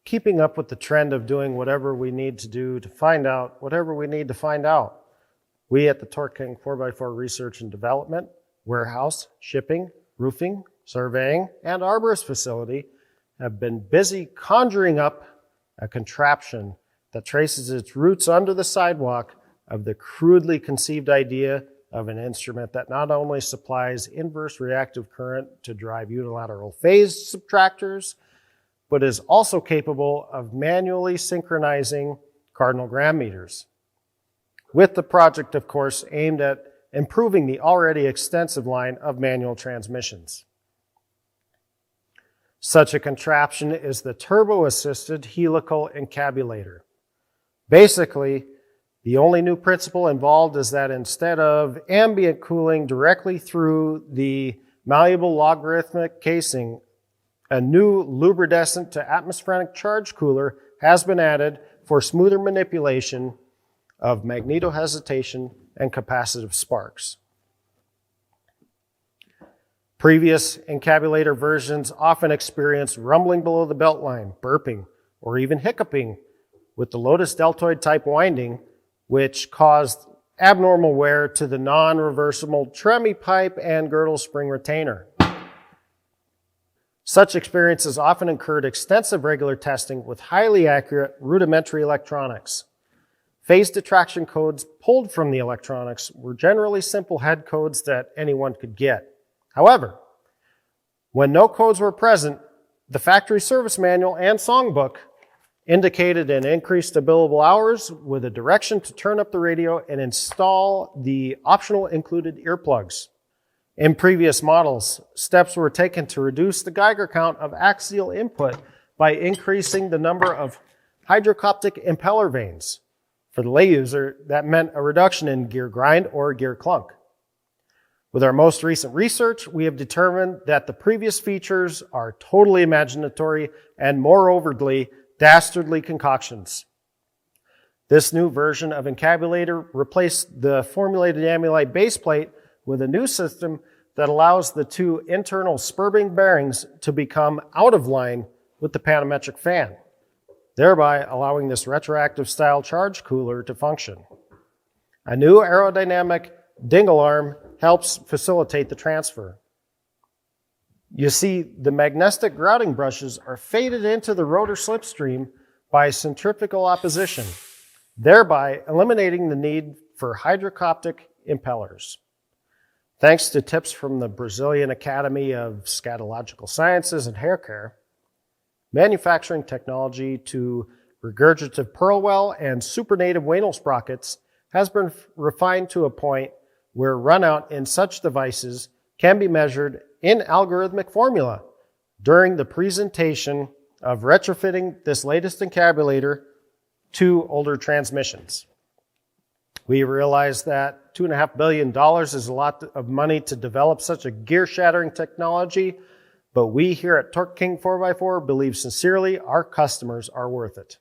keeping up with the trend of doing whatever we need to do to find out whatever we need to find out. We at the TorqueKing 4x4 Research and Development, Warehouse, Shipping, Roofing, Surveying, and Arborist Facility have been busy conjuring up a contraption that traces its roots under the sidewalk of the crudely conceived idea of an instrument that not only supplies inverse reactive current to drive unilateral phase subtractors, but is also capable of manually synchronizing cardinal gram meters. With the project, of course, aimed at improving the already extensive line of manual transmissions. Such a contraption is the Turbo Assisted Helical Encabulator. Basically, the only new principle involved is that instead of ambient cooling directly through the malleable logarithmic casing, a new lubrinescent to atmospheric charge cooler has been added for smoother manipulation of magnetohesitation and capacitive sparks. Previous encabulator versions often experienced rumbling below the belt line, burping, or even hiccuping with the Lotus deltoid type winding, which caused abnormal wear to the non-reversible tremie pipe and girdle spring retainer. Such experiences often incurred extensive regular testing with highly accurate rudimentary electronics. Phase detraction codes pulled from the electronics were generally simple head codes that anyone could get. However, when no codes were present, the factory service manual and songbook indicated an increased billable hours with a direction to turn up the radio and install the optional included earplugs. In previous models, steps were taken to reduce the Geiger count of axial input by increasing the number of hydrocoptic impeller vanes. For the lay user, that meant a reduction in gear grind or gear clunk. With our most recent research, we have determined that the previous features are totally imaginatory and more overtly dastardly concoctions. This new version of Encabulator replaced the formulated amylite base plate with a new system that allows the two internal spur-beam bearings to become out of line with the panometric fan, thereby allowing this retroactive style charge cooler to function. A new aerodynamic dingle arm helps facilitate the transfer. You see, the magnetic grouting brushes are faded into the rotor slipstream by centrifugal opposition, thereby eliminating the need for hydrocoptic impellers. Thanks to tips from the Brazilian Academy of Scatological Sciences and Hair Care, manufacturing technology to regurgitative pearl well and supernative Wainel sprockets has been refined to a point where runout in such devices can be measured in algorithmic formula during the presentation of retrofitting this latest encabulator to older transmissions. We realize that $2.5 billion is a lot of money to develop such a gear-shattering technology, but we here at TorqueKing 4x4 believe sincerely our customers are worth it.